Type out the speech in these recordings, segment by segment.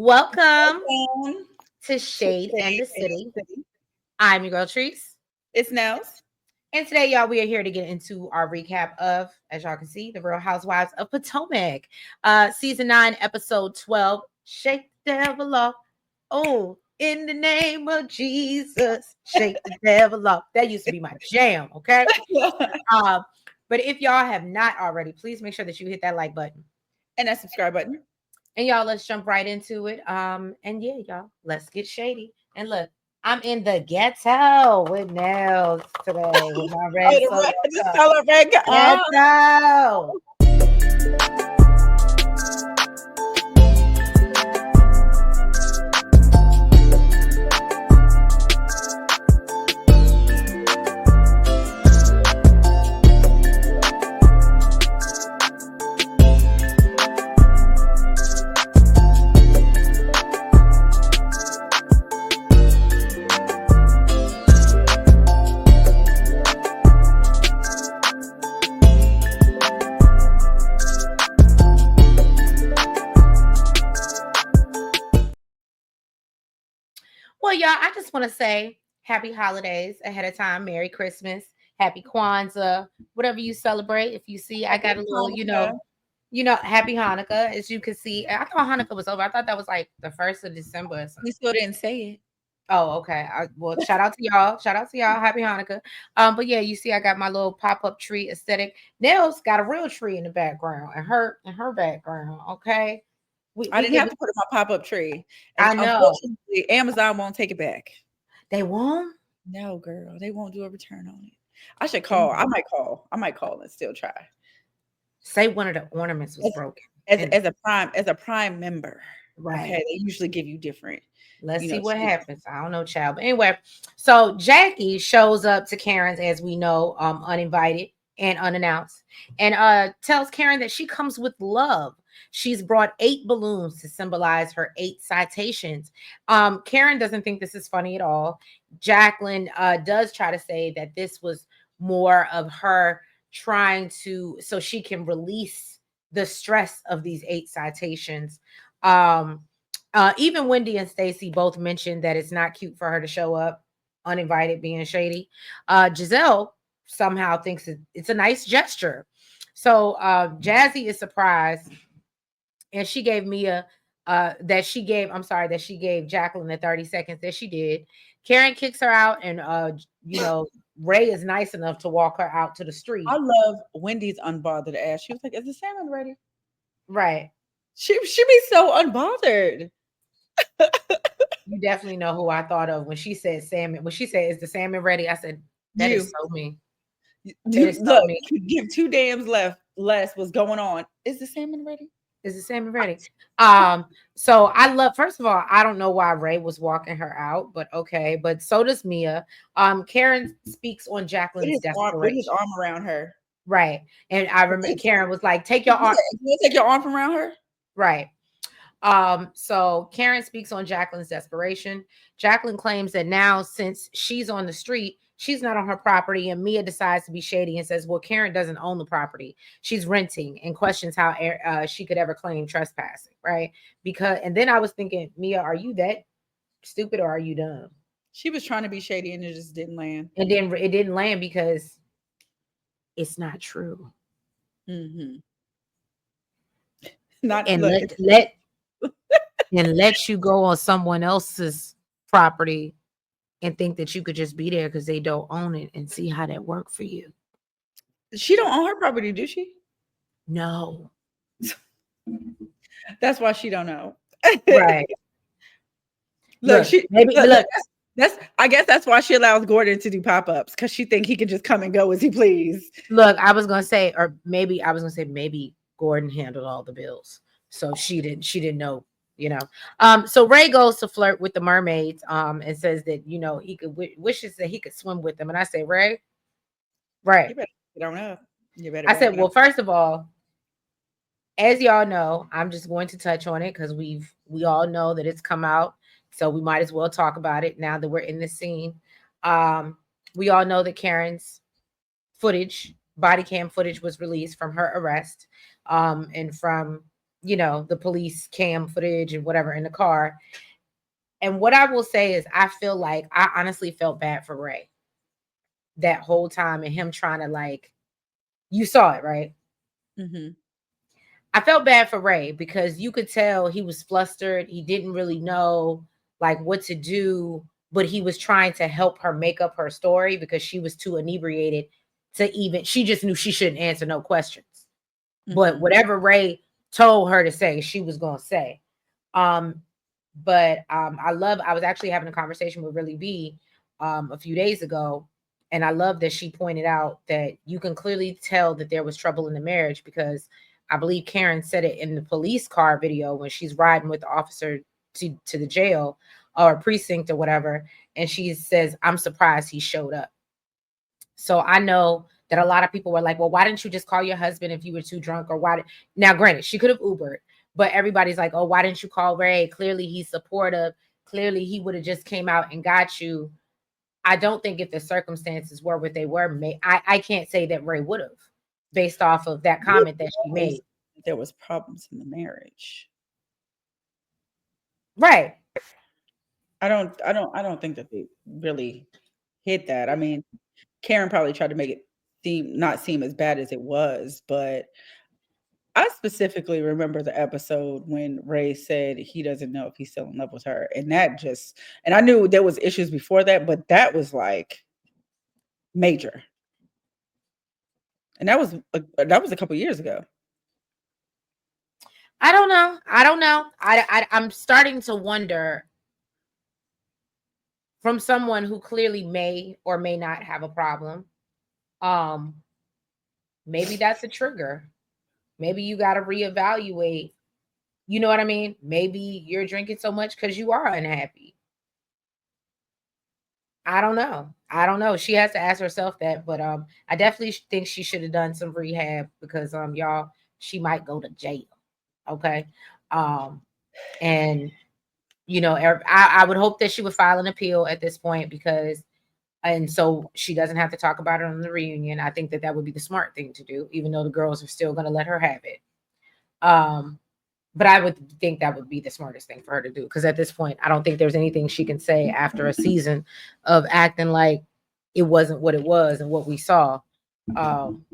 Welcome Welcome to to Shade and Shade the and City. the City. I'm your girl Treese. It's Nels. And today, y'all, we are here to get into our recap of, as y'all can see, the Real Housewives of Potomac. Season 9, episode 12, Shake the Devil Off. Oh, in the name of Jesus, shake the devil off. That used to be my jam, okay? Uh, but if y'all have not already, please make sure that you hit that like button. And that subscribe button. And y'all, let's jump right into it. And yeah, y'all, let's get shady. And look, I'm in the ghetto with Nels today with my Oh, red solo the cup. color red. Ghetto. Well, y'all, I just want to say happy holidays ahead of time. Merry Christmas. Happy Kwanzaa. Whatever you celebrate. If you see, I got a little, happy Hanukkah. As you can see, I thought Hanukkah was over. I thought that was like the 1st of December or something. We still didn't say it. Oh, okay. Well, shout out to y'all. Shout out to y'all. Happy Hanukkah. But yeah, you see, I got my little pop-up tree aesthetic. Nels got a real tree in the background, and her background. Okay. I We didn't get. have to put it in my pop-up tree. And I know unfortunately, Amazon won't take it back. they won't. No, girl. They won't do a return on it. I should They call. I might call. I might call and still try. say one of the ornaments was As, broken. as, And as a prime member. right. Okay. They usually give you different, Let's see what treatment. happens. I don't know, child. But anyway, so Jackie shows up to Karen's, as we know, uninvited and unannounced, and tells Karen that she comes with love. She's brought 8 balloons to symbolize her 8 citations. Karen doesn't think this is funny at all. Jacqueline does try to say that this was more of her trying to so she can release the stress of these 8 citations. Even Wendy and Stacy both mentioned that it's not cute for her to show up uninvited, being shady. Gizelle somehow thinks it's a nice gesture. So Jazzy is surprised, and she gave Mia that she gave Jacqueline the 30 seconds that she did. Karen kicks her out, and Ray is nice enough to walk her out to the street. I love Wendy's unbothered ass. She was like, "Is the salmon ready?" Right. She be so unbothered. You definitely know who I thought of when she said salmon. When she said, "Is the salmon ready?" I said, "That is You so me. That dude, is so look, me. could give two dams less what's going on. Is the salmon ready? Is the salmon ready?" So I love. First of all, I don't know why Ray was walking her out, but okay. But so does Mia. Karen speaks on Jacqueline's Put his desperation, arm around her. right? And I remember Karen was like, "Take your arm." You take your arm from around her? Right. So Karen speaks on Jacqueline's desperation. Jacqueline claims that now, since she's on the street, she's not on her property, and Mia decides to be shady and says, "Well, Karen doesn't own the property; she's renting," and questions how she could ever claim trespassing, right? And then I was thinking, Mia, are you that stupid or are you dumb? She was trying to be shady and it just didn't land. And then it didn't land because it's not true. Mm-hmm. Not And look. let you go on someone else's property and think that you could just be there because they don't own it and see how that worked for you. She don't own her property, do she? No. That's why she don't know. Right. Look, look. That's I guess that's why she allows Gordon to do pop-ups, because she think he can just come and go as he please. Look, I was gonna say maybe Gordon handled all the bills. So she didn't know, So Ray goes to flirt with the mermaids, and says that, he could wishes that he could swim with them. And I say, Ray, You better get on up. You better I said, well, up. first of all, as y'all know, I'm just going to touch on it because we all know that it's come out. So we might as well talk about it now that we're in this scene. We all know that Karen's body cam footage was released from her arrest, and from the police cam footage and whatever in the car. And what I will say is, I feel like I honestly felt bad for Ray that whole time, and him trying to, like, you saw it, right? Mm-hmm. I felt bad for Ray because you could tell he was flustered. He didn't really know like what to do, but he was trying to help her make up her story because she was too inebriated to even, she just knew she shouldn't answer no questions. But Mm-hmm. whatever Ray told her to say, she was going to say. Um, but I was actually having a conversation with Really B a few days ago, and I love that she pointed out that you can clearly tell that there was trouble in the marriage because I believe Karen said it in the police car video when she's riding with the officer to the jail or precinct or whatever, and she says, "I'm surprised he showed up." So I know that a lot of people were like, "Well, why didn't you just call your husband if you were too drunk?" Or why now granted, she could have Ubered, but everybody's like, "Oh, why didn't you call Ray? Clearly he's supportive. Clearly he would have just came out and got you." I don't think if the circumstances were what they were, I can't say that Ray would have based off of that You comment that she always made. said there was problems in the marriage. Right. I don't think that they really hit that. I mean, Karen probably tried to make it not seem as bad as it was, but I specifically remember the episode when Ray said he doesn't know if he's still in love with her, and and I knew there was issues before that, but that was like major, and that was a couple years ago. I don't know. I don't know. I'm starting to wonder from someone who clearly may or may not have a problem. Um, maybe that's a trigger. Maybe you got to reevaluate. You know what I mean? Maybe you're drinking so much because you are unhappy. I don't know. I don't know. She has to ask herself that, but I definitely think she should have done some rehab because y'all, she might go to jail. Okay. Um, and I would hope that she would file an appeal at this point because, and so she doesn't have to talk about it on the reunion. I think that that would be the smart thing to do, even though the girls are still going to let her have it. Um, but I would think that would be the smartest thing for her to do because at this point, I don't think there's anything she can say after a season of acting like it wasn't what it was and what we saw. Um,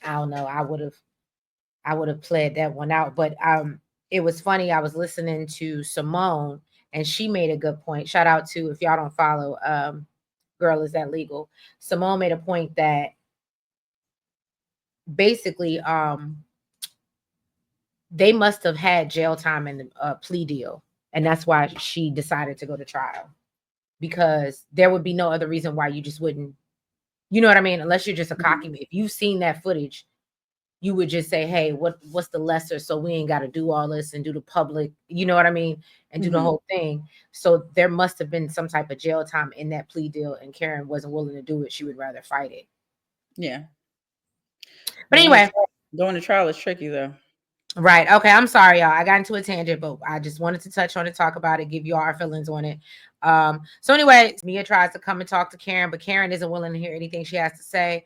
I don't know. I would have played that one out, but it was funny. I was listening to Simone, and she made a good point. Shout out to, if y'all don't follow, Girl Is That Legal? Simone made a point that basically they must have had jail time in the plea deal, and that's why she decided to go to trial because there would be no other reason why you just wouldn't. You know what I mean? Unless you're just a cocky. If you've seen that footage, you would just say, "Hey, what's the lesser? So we ain't got to do all this and do the public." You know what I mean? And do the Mhm. whole thing. So there must have been some type of jail time in that plea deal, and Karen wasn't willing to do it. She would rather fight it. Yeah. But Going to anyway, trial, going to trial is tricky though. right. Okay. I'm sorry, y'all. I got into a tangent, but I just wanted to touch on it, talk about it, give you all our feelings on it. So anyway, Mia tries to come and talk to Karen, but Karen isn't willing to hear anything she has to say.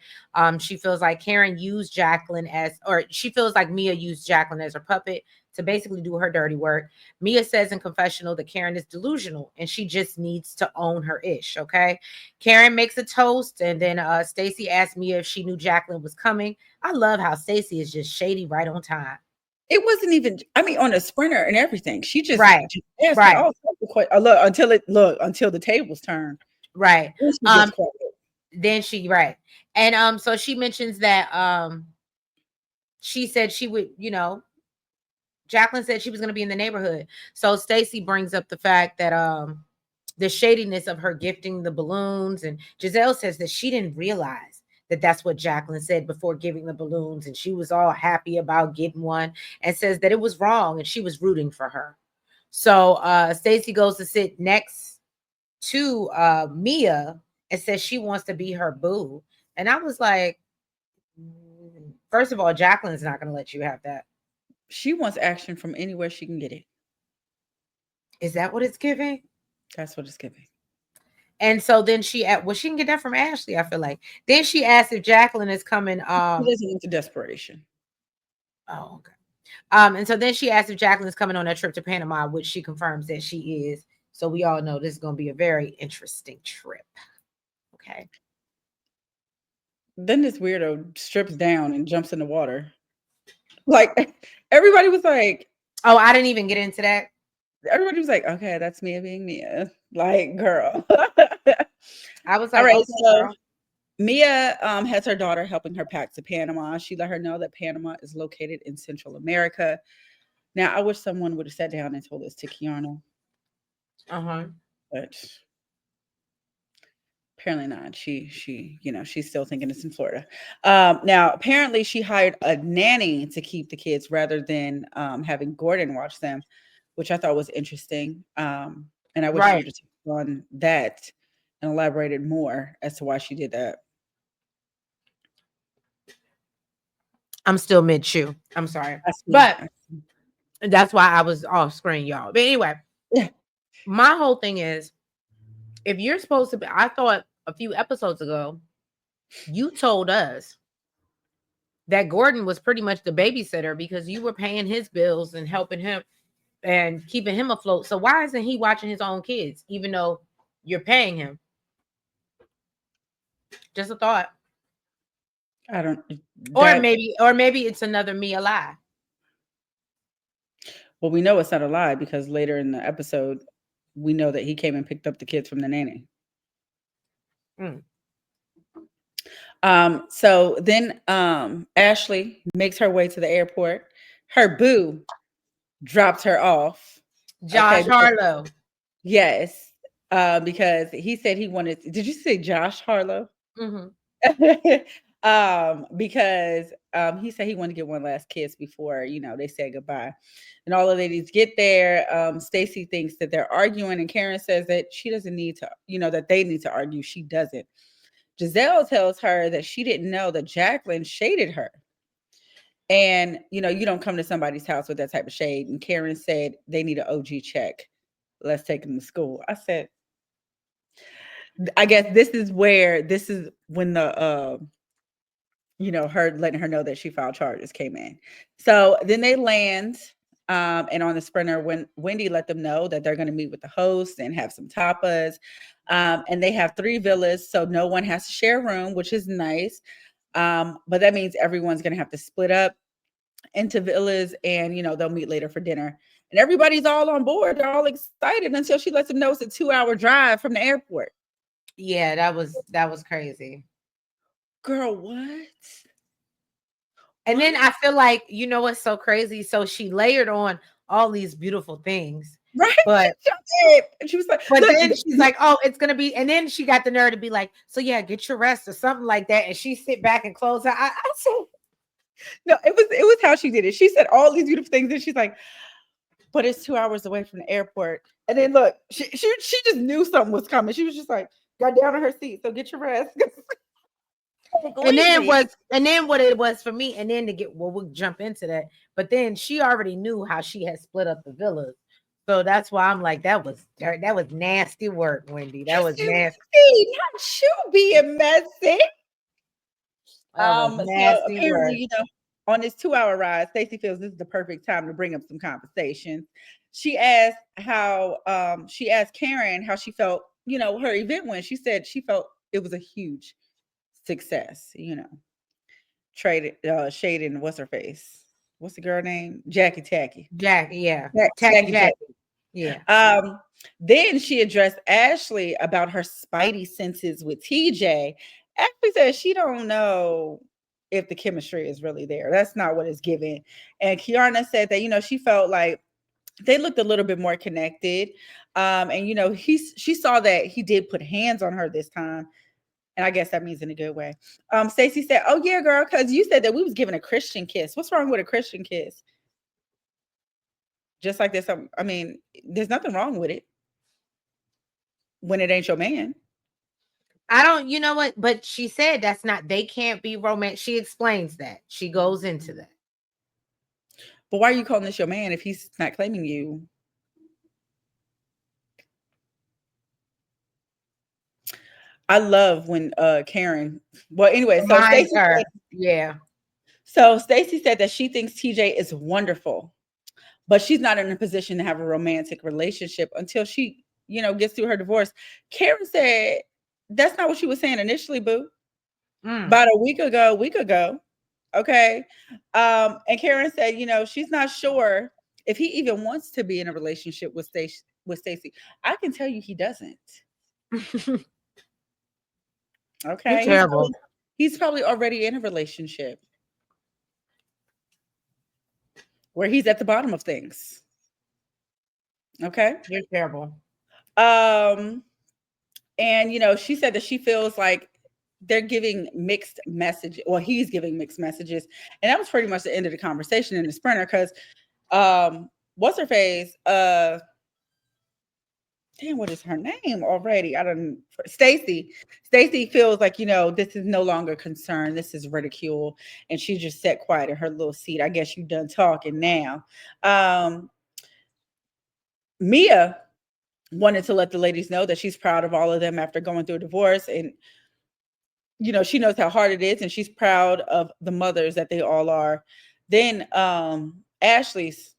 She feels like Karen used Jacqueline or she feels like Mia used Jacqueline as her puppet to basically do her dirty work. Mia says in confessional that Karen is delusional and she just needs to own her ish. Okay. Karen makes a toast, and then Stacy asked Mia if she knew Jacqueline was coming. I love how Stacy is just shady right on time. It wasn't even, I mean, on a sprinter and everything. She just Right. asking Right. all sorts of questions. Until the tables turn. Right. Then she gets Um, quiet. then she right. And so she mentions that she said she would, Jacqueline said she was gonna be in the neighborhood. So Stacy brings up the fact that the shadiness of her gifting the balloons, and Giselle says that she didn't realize that that's what Jacqueline said before giving the balloons, and she was all happy about getting one and says that it was wrong and she was rooting for her. So Stacy goes to sit next to Mia and says she wants to be her boo. And I was like, first of all, Jacqueline's not going to let you have that. She wants action from anywhere she can get it. Is that what it's giving? That's what it's giving. And so then she can get that from Ashley, I feel like. Then she asked if Jacqueline is coming. She doesn't want the desperation. Oh, okay. And so then she asked if Jacqueline's coming on that trip to Panama, which she confirms that she is. So we all know this is going to be a very interesting trip. Okay. Then this weirdo strips down and jumps in the water. Like everybody was like, Oh, I didn't even get into that. everybody was like, okay, that's Mia being Mia. Like, girl. I was All like, right, okay, so girl. Mia has her daughter helping her pack to Panama. She let her know that Panama is located in Central America. Now, I wish someone would have sat down and told this to Kiana, Uh-huh. but apparently not. She's still thinking it's in Florida. Now, apparently, she hired a nanny to keep the kids rather than having Gordon watch them, which I thought was interesting. And I wish she Right. would have on that and elaborated more as to why she did that. I'm still mid chew. I'm sorry. I see. But that's why I was off screen, y'all. But anyway, Yeah, my whole thing is if you're supposed to be, I thought a few episodes ago, you told us that Gordon was pretty much the babysitter because you were paying his bills and helping him and keeping him afloat. So why isn't he watching his own kids, even though you're paying him? Just a thought. I don't Or that maybe it's another me a lie. well, we know it's not a lie because later in the episode, we know that he came and picked up the kids from the nanny. Mm. So then Ashley makes her way to the airport. Her boo dropped her off. Okay, Josh Harlow. yes. Because he said he wanted, did you say Josh Harlow? Hmm. Because he said he wanted to get one last kiss before they say goodbye. And all the ladies get there. Stacy thinks that they're arguing, and Karen says that she doesn't need to, that they need to argue. She doesn't. Gizelle tells her that she didn't know that Jacqueline shaded her. And you don't come to somebody's house with that type of shade. And Karen said they need an OG check. Let's take them to school. I said, I guess this is when the her letting her know that she filed charges came in. So then they land, and on the sprinter, when Wendy let them know that they're going to meet with the host and have some tapas, and they have 3 villas, so no one has to share a room, which is nice. But that means everyone's going to have to split up into villas, and they'll meet later for dinner. And everybody's all on board. They're all excited until she lets them know it's a 2-hour drive from the airport. Yeah, that was crazy. Girl, what? And What? then I feel like, you know what's so crazy? So she layered on all these beautiful things. Right? But And she was like, but look, then she's like, oh, it's gonna be, and then she got the nerve to be like, so yeah, get your rest or something like that. And she sit back and close her. I said, no, it was how she did it. She said all these beautiful things, and she's like, but it's 2 hours away from the airport. And then look, she just knew something was coming. She was just like, got down in her seat. So get your rest. and then what it was for me, and then to get, well, we'll jump into that. But then she already knew how she had split up the villas. So that's why I'm like, that was nasty work, Wendy. That was Messy, nasty. not you being messy. That was So nasty apparently, work. on this 2-hour ride, Stacey feels this is the perfect time to bring up some conversation. She asked Karen how she felt, her event went. She said she felt it was a huge success, traded shading what's her face? What's the girl name? Jackie Tacky. Jack, yeah. Tacky Jackie Jack. Tacky. Yeah. Then she addressed Ashley about her spidey senses with TJ. Ashley said she don't know if the chemistry is really there. That's not what it's given. And Kiana said that, she felt like they looked a little bit more connected. And she saw that he did put hands on her this time. And I guess that means in a good way. Stacey said, oh yeah, girl, because you said that we was giving a Christian kiss. What's wrong with a Christian kiss? Just like there's I mean, there's nothing wrong with it when it ain't your man. I don't, you know what? But she said that's not, they can't be romantic. She explains that. She goes into that. But why are you calling this your man if he's not claiming you? I love when Karen. Well, anyway, so Reminds her. Yeah. So Stacy said that she thinks TJ is wonderful, but she's not in a position to have a romantic relationship until she, gets through her divorce. Karen said that's not what she was saying initially, boo. Mm. About a week ago. Okay. And Karen said, she's not sure if he even wants to be in a relationship with Stacy. I can tell you he doesn't. You're Okay. terrible. He's probably already in a relationship where he's at the bottom of things. Okay. You're terrible. Um, and she said that she feels like they're giving mixed messages. Well, he's giving mixed messages. And that was pretty much the end of the conversation in the sprinter because what's her face? Damn, what is her name already? I don't. Stacy. Stacy feels like this is no longer concern. This is ridicule, and she just sat quiet in her little seat. I guess you done talking now. Mia wanted to let the ladies know that she's proud of all of them after going through a divorce, and she knows how hard it is, and she's proud of the mothers that they all are. Then Ashley's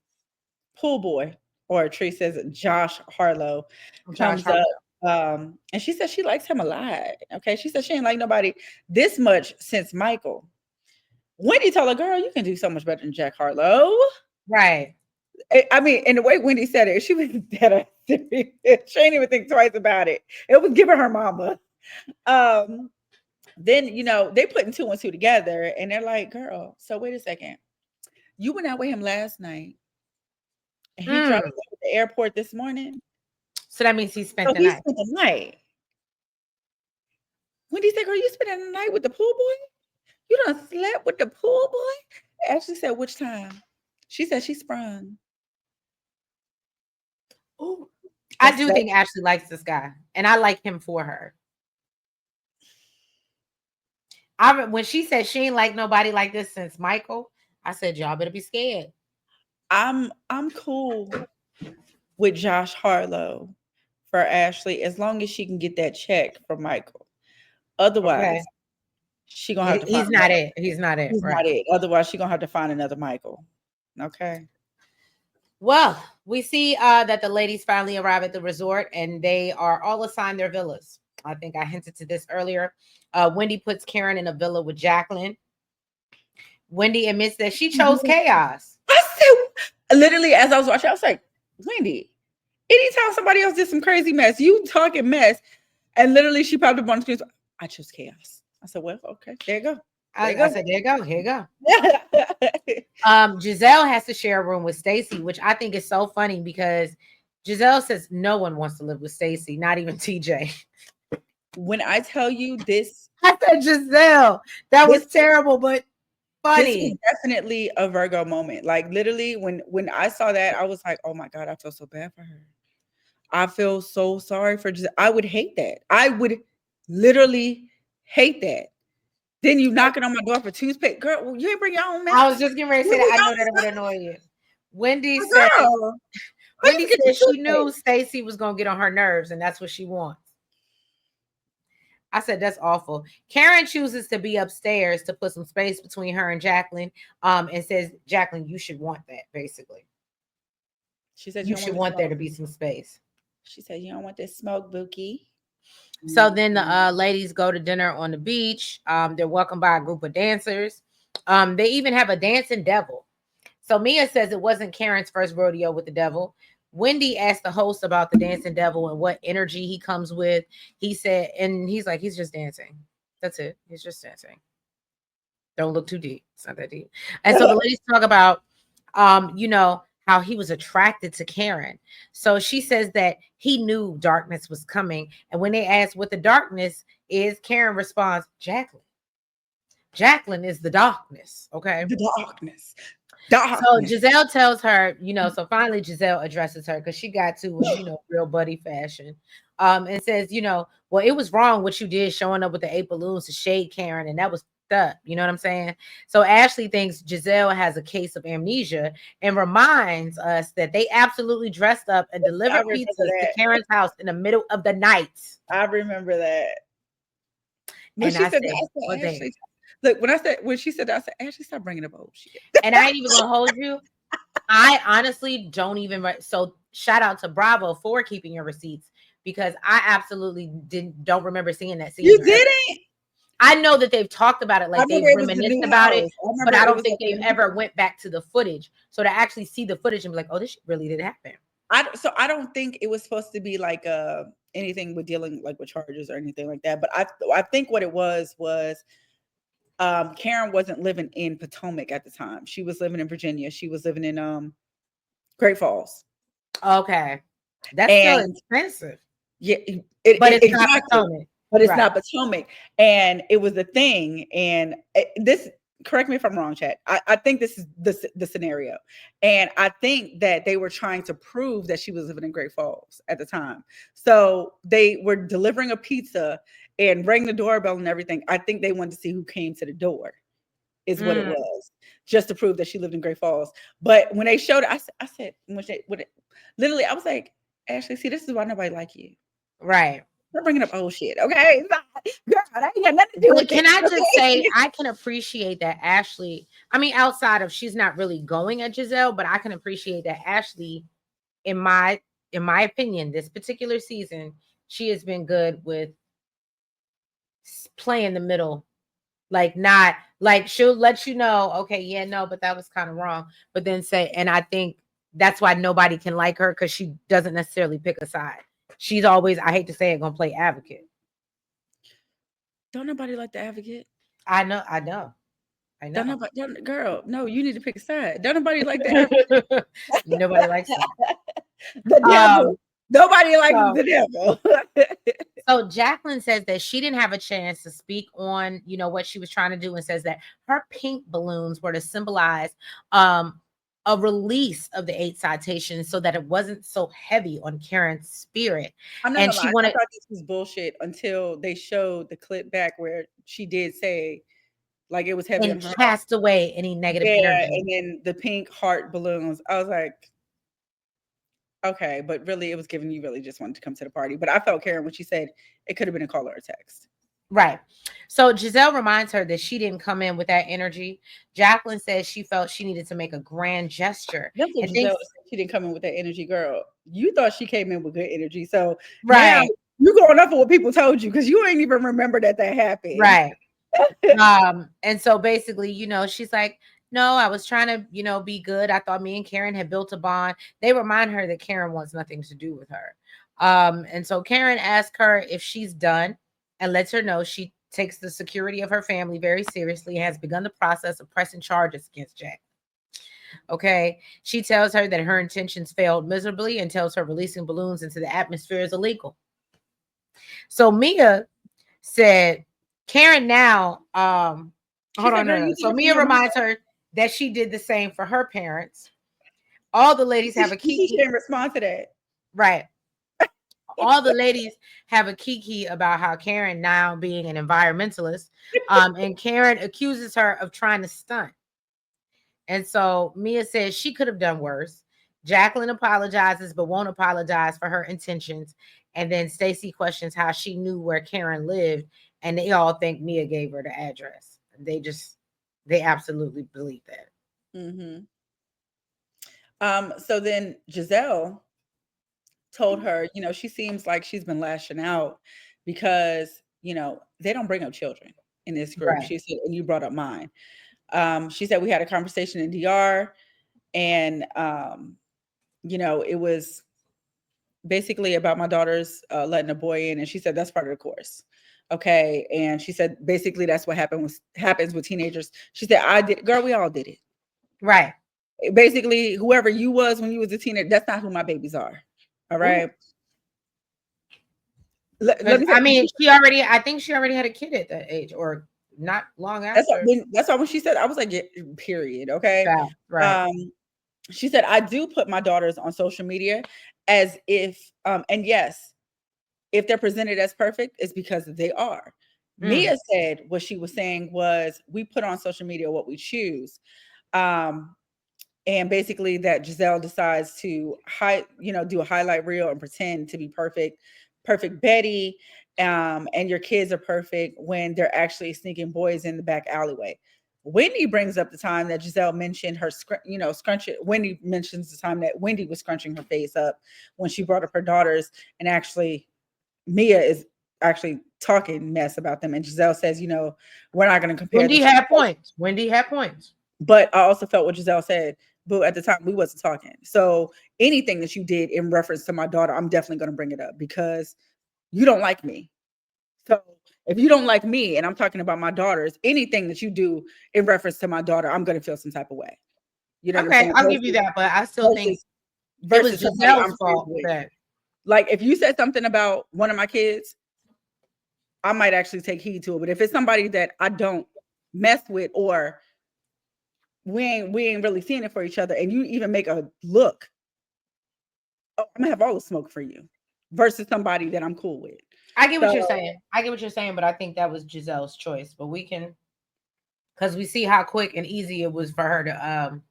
pool boy, or Tree says Josh Harlow, Josh comes Harlow. up, and she says she likes him a lot. Okay, she says she ain't like nobody this much since Michael. Wendy told her, "Girl, you can do so much better than Jack Harlow." Right. I mean, and the way Wendy said it, she was dead serious. She ain't even think twice about it. It was giving her mama. Then they putting two and two together, and they're like, "Girl, so wait a second, you went out with him last night, and he dropped Mm. you off at the airport this morning. So that means he spent So the he night. spent the night." Wendy said, "Girl, you spending the night with the pool boy? You done slept with the pool boy?" Ashley said, "Which time?" She said she sprung. Ooh. I That's do that. think Ashley likes this guy, and I like him for her. When she said she ain't like nobody like this since Michael, I said y'all better be scared. I'm cool with Josh Harlow for Ashley as long as she can get that check from Michael. Okay. Otherwise, she gonna have to find He's not another. it. He's not it. He's Right. not it. Otherwise, she gonna have to find another Michael. Okay. Well, we see that the ladies finally arrive at the resort and they are all assigned their villas. I think I hinted to this earlier. Wendy puts Karen in a villa with Jacqueline. Wendy admits that she chose chaos. I said, literally, as I was watching, I was like, Wendy, anytime somebody else did some crazy mess, you talking mess. And literally, she popped up on the screen. I chose chaos. I said, well, okay, there you go. There you I go. said, there you go. Here you go. Gizelle has to share a room with Stacy, which I think is so funny because Gizelle says no one wants to live with Stacy, not even TJ. When I tell you this, I said, Gizelle, that was this terrible, but this was funny. definitely a Virgo moment. Like literally, when I saw that, I was like, oh my God, I feel so bad for her. I feel so sorry for Giselle. I would hate that. I would literally hate that. Then you knocking on my door for toothpaste. Girl, you ain't bring your own I was medicine. just getting ready to You say that. bring I your know that own it would medicine. annoy you. Wendy said, Girl, how you Wendy get the said she knew toothpaste? Stacy was gonna get on her nerves, and that's what she wants. I said that's awful. Karen chooses to be upstairs to put some space between her and Jacqueline, and says, Jacqueline, you should want that, basically. She said, you You don't want should the want there smoke. to be some space. She said, you don't want this smoke, Bookie. So then the Mhm. ladies go to dinner on the beach. They're welcomed by a group of dancers. They even have a dancing devil. So Mia says it wasn't Karen's first rodeo with the devil. Wendy asked the host about the dancing devil and what energy he comes with. He said, and he's like, he's just dancing. That's it. He's just dancing. Don't look too deep. It's not that deep. And so the ladies talk about, how he was attracted to Karen. So she says that he knew darkness was coming. And when they ask what the darkness is, Karen responds, Jacqueline. Jacqueline is the darkness. Okay. The darkness. So Darkness. Giselle tells her, so finally Giselle addresses her because she got to in, real buddy fashion. And says, well, it was wrong what you did showing up with the 8 balloons to shade Karen, and that was up. You know what I'm saying? So Ashley thinks Giselle has a case of amnesia and reminds us that they absolutely dressed up and I delivered remember pizzas to that. Karen's house in the middle of the night. I remember that. But And she I said, said, I well, said, there. Ashley. Look, when she said that, I said, Ashley, stop bringing up old shit. And I ain't even gonna hold you. I honestly don't even so shout out to Bravo for keeping your receipts because I absolutely don't remember seeing that You season or ever. didn't? I know that they've talked about it, I like they've remember it was the reminisced new about house. it, I but remember I it don't was think like they've ever went back to the footage. So to actually see the footage and be like, oh, this really did happen. I don't think it was supposed to be like anything with dealing like with charges or anything like that. But I think what it was Karen wasn't living in Potomac at the time. She was living in Virginia. She was living in Great Falls. Okay. That's still And expensive, yeah, but it's not exactly. Potomac. But it's Right. not Potomac. And it was the thing. And this, correct me if I'm wrong, Chad. I think this is the scenario. And I think that they were trying to prove that she was living in Great Falls at the time. So they were delivering a pizza and rang the doorbell and everything. I think they wanted to see who came to the door, is what it Mm, was, just to prove that she lived in Great Falls. But when they showed it, I said, literally, I was like, Ashley, see, this is why nobody like you. right. We're bringing up old shit, okay? Girl, that ain't got nothing to do with But this, can I just say, okay? I can appreciate that Ashley, I mean, outside of she's not really going at Giselle, but I can appreciate that Ashley, in my opinion, this particular season, she has been good with playing the middle. Like not like she'll let you know, okay, yeah, no, but that was kind of wrong. But then say, and I think that's why nobody can like her because she doesn't necessarily pick a side. She's always, I hate to say it, gonna play advocate. Don't nobody like the advocate. I know, I know, I Don't know. nobody, girl, no, you need to pick a side. Don't nobody like the advocate. Nobody likes her. The devil. Um, Nobody likes so the devil. so Jacqueline says that she didn't have a chance to speak on, what she was trying to do, and says that her pink balloons were to symbolize um a release of the 8 citations so that it wasn't so heavy on Karen's spirit. I'm not And gonna she lie. I wanted thought this was bullshit until they showed the clip back where she did say like it was heavy on and her. cast away any negative Yeah, energy. and then the pink heart balloons. I was like, okay, but really it was giving you really just wanted to come to the party. But I felt Karen when she said it could have been a call or a text. Right. So Giselle reminds her that she didn't come in with that energy. Jacqueline says she felt she needed to make a grand gesture That's what and Giselle thinks, said. She didn't come in with that energy, girl. You thought she came in with good energy. So now right, you going off of what people told you because you ain't even remember that happened. right. And so basically, she's like, no, I was trying to, be good. I thought me and Karen had built a bond. They remind her that Karen wants nothing to do with her. And so Karen asks her if she's done and lets her know she takes the security of her family very seriously and has begun the process of pressing charges against Jack. Okay. She tells her that her intentions failed miserably and tells her releasing balloons into the atmosphere is illegal. So Mia said, Karen now, She hold said, on, girl, no, no. you did So it for Mia your mama. reminds her that she did the same for her parents. All the ladies have a She kiki, didn't respond to that. right? All the ladies have a kiki about how Karen now being an environmentalist, and Karen accuses her of trying to stunt. And so Mia says she could have done worse. Jacqueline apologizes but won't apologize for her intentions. And then Stacy questions how she knew where Karen lived, and they all think Mia gave her the address. They absolutely believe that. Mm-hmm. So then Giselle told her, she seems like she's been lashing out because, they don't bring up children in this group. Right. She said, and you brought up mine. She said we had a conversation in DR and it was basically about my daughter's letting a boy in, and she said that's part of the course. Okay. And she said basically that's what happens with teenagers. She said, I did, girl, we all did it. Right. Basically, whoever you was when you was a teenager, that's not who my babies are. All Ooh. right. Let Because me say, I mean, I think she already had a kid at that age, or not long after. that's why when she said, I was like, yeah, period. Okay. Child. Right. Um, she said, I do put my daughters on social media as if, and yes, if they're presented as perfect, it's because they are. Mm. Mia said what she was saying was we put on social media what we choose. Um, and basically that Giselle decides to do a highlight reel and pretend to be perfect Betty. and your kids are perfect when they're actually sneaking boys in the back alleyway. Wendy brings up the time that Gizelle mentioned her, scrunch it. Wendy mentions the time that Wendy was scrunching her face up when she brought up her daughters, and actually Mia is actually talking mess about them. And Gizelle says, we're not going to compare the Wendy two. had points. Wendy had points. But I also felt what Gizelle said, but at the time we wasn't talking. So anything that you did in reference to my daughter, I'm definitely going to bring it up because you don't like me. So if you don't like me and I'm talking about my daughters, anything that you do in reference to my daughter, I'm going to feel some type of way. You know what I'm Okay, saying? I'll give you that, but I still think Versus, it was versus somebody Giselle's I'm friends fault with. that Like if you said something about one of my kids, I might actually take heed to it. But if it's somebody that I don't mess with, or we ain't really seeing it for each other, and you even make a look, oh, I'm gonna have all the smoke for you, versus somebody that I'm cool with. I get what So you're saying. I get what you're saying, but I think that was Giselle's choice. But we can, because we see how quick and easy it was for her to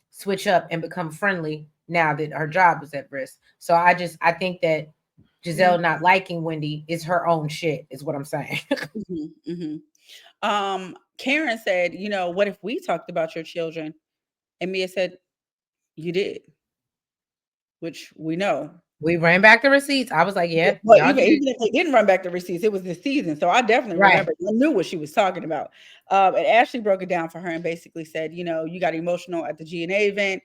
switch up and become friendly now that her job was at risk. So I think that Gizelle not liking Wendy is her own shit, is what I'm saying. Karen said, what if we talked about your children? And Mia said, you did, which we know. We ran back the receipts. I was like, yeah, Well, y'all even did. even if they didn't run back the receipts, it was this season. So I definitely Right. remember. I knew what she was talking about. And Ashley broke it down for her and basically said, you got emotional at the G&A event.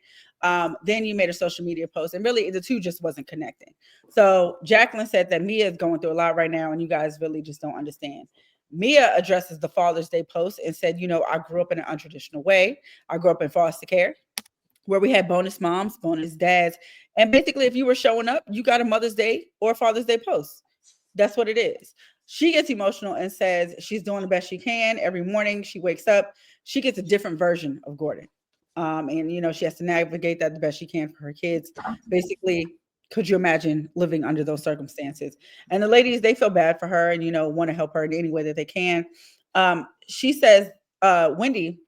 Then you made a social media post, and really the two just wasn't connecting. So Jacqueline said that Mia is going through a lot right now, and you guys really just don't understand. Mia addresses the Father's Day post and said, I grew up in an untraditional way. I grew up in foster care, where we had bonus moms, bonus dads. And basically, if you were showing up, you got a Mother's Day or Father's Day post. That's what it is. She gets emotional and says she's doing the best she can. Every morning she wakes up, she gets a different version of Gordon. And, she has to navigate that the best she can for her kids. Basically, could you imagine living under those circumstances? And the ladies, they feel bad for her and, want to help her in any way that they can. She says, Wendy,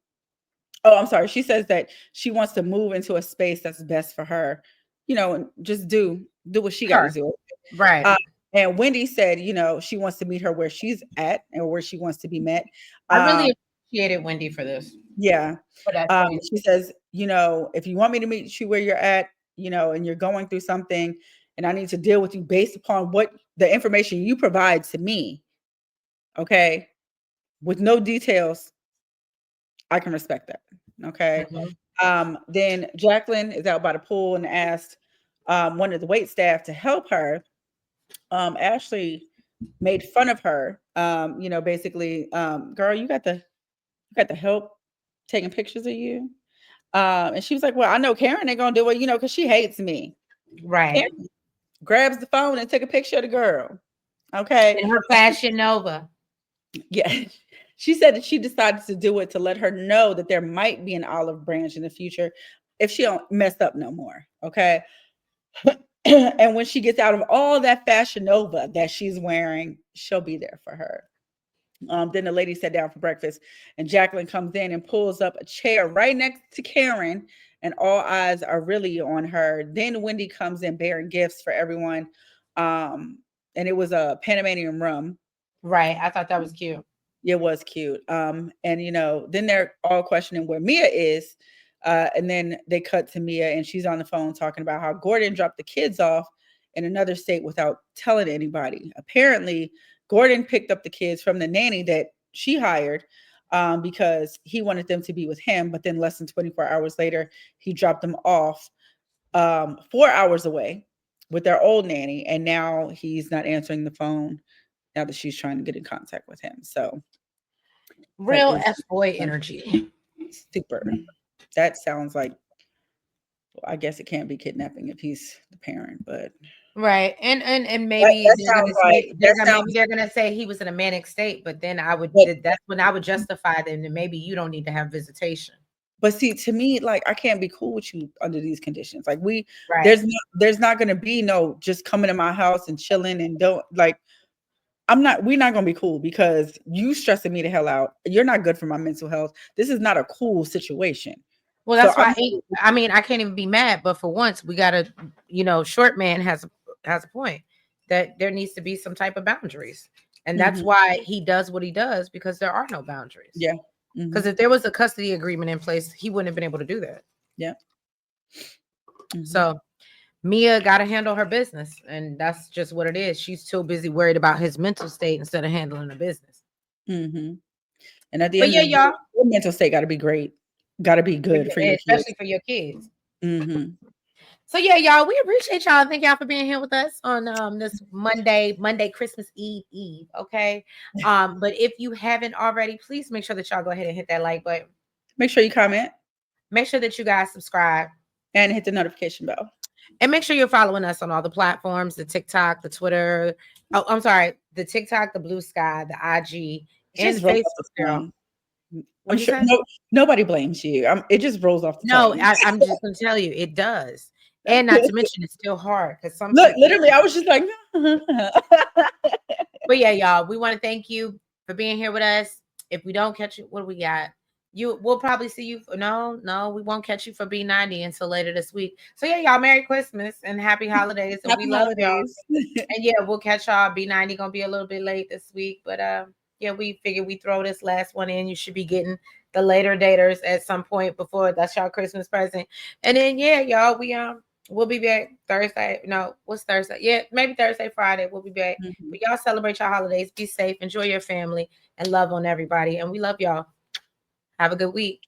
oh, I'm sorry. She says that she wants to move into a space that's best for her, and just do what she got to Her. do. Right. Uh, and Wendy said, she wants to meet her where she's at and where she wants to be met. I Um, really appreciated Wendy for this. yeah. For that point. She says, if you want me to meet you where you're at, and you're going through something, and I need to deal with you based upon what the information you provide to me, okay, with no details, I can respect that. Okay. Mhm. Then Jacqueline is out by the pool and asked one of the wait staff to help her. Ashley made fun of her. Basically, girl, you got the help taking pictures of you. And she was like, well, I know Karen ain't gonna do it, because she hates me. Right. Karen grabs the phone and take a picture of the girl. Okay. And her Fashion Nova. Yeah. She said that she decided to do it to let her know that there might be an olive branch in the future if she don't mess up no more. Okay. And when she gets out of all that Fashion Nova that she's wearing, she'll be there for her. Then the lady sat down for breakfast, and Jacqueline comes in and pulls up a chair right next to Karen, and all eyes are really on her. Then Wendy comes in bearing gifts for everyone. And it was a Panamanian rum. Right. I thought that was cute. It was cute. And then they're all questioning where Mia is. And then they cut to Mia, and she's on the phone talking about how Gordon dropped the kids off in another state without telling anybody. Apparently, Gordon picked up the kids from the nanny that she hired because he wanted them to be with him. But then less than 24 hours later, he dropped them off 4 hours away with their old nanny. And now he's not answering the phone now that she's trying to get in contact with him. So that Real is F boy energy. super. That sounds like, well, I guess it can't be kidnapping if he's the parent, but Right. And that, maybe that they're sounds gonna like say that maybe sounds. they're gonna say he was in a manic state, but then But that's when I would justify them that maybe you don't need to have visitation. but see, to me, like I can't be cool with you under these conditions. Like Right. there's not gonna be no just coming to my house and chilling and don't like. We're not gonna be cool because you stressing me the hell out. You're not good for my mental health. This is not a cool situation. Well, So that's I'm why I mean I can't even be mad, but for once we gotta, short man has a point. that there needs to be some type of boundaries. And that's Mhm. why he does what he does, because there are no boundaries. Yeah. Because Mhm. if there was a custody agreement in place, he wouldn't have been able to do that. Yeah. Mhm. So Mia got to handle her business, and that's just what it is. She's too busy worried about his mental state instead of handling the business. Mhm. And at the But end of yeah, the day, y'all, your mental state gotta be great. Gotta be good for your especially kids. for your kids. Mhm. So yeah, y'all, we appreciate y'all. Thank y'all for being here with us on this Monday, Christmas Eve. Okay. But if you haven't already, please make sure that y'all go ahead and hit that like button. Make sure you comment Make sure that you guys subscribe. and hit the notification bell. And make sure you're following us on all the platforms, the TikTok, the Twitter. Oh, I'm sorry, the TikTok, the BlueSky, the IG, It and the just rolls off Facebook, the girl. tongue. I'm What'd you sure say? nobody blames you. It just rolls off the No, tongue. I'm just gonna tell you, it does. And not to mention it's still hard because some Look, people. literally, I was just like, But yeah, y'all, we want to thank you for being here with us. If we don't catch you, what do we got? We'll probably see you. No, we won't catch you for B90 until later this week. So yeah, y'all, Merry Christmas and Happy Holidays, and we happy love y'all. holidays. And yeah, we'll catch y'all. B90 gonna be a little bit late this week, but yeah, we figure we throw this last one in. You should be getting the later daters at some point before that's y'all Christmas present. And then yeah, y'all, we'll be back Thursday. No, what's Thursday? Yeah, maybe Thursday, Friday. We'll be back. Mhm. But y'all celebrate your holidays. Be safe. Enjoy your family and love on everybody. And we love y'all. Have a good week.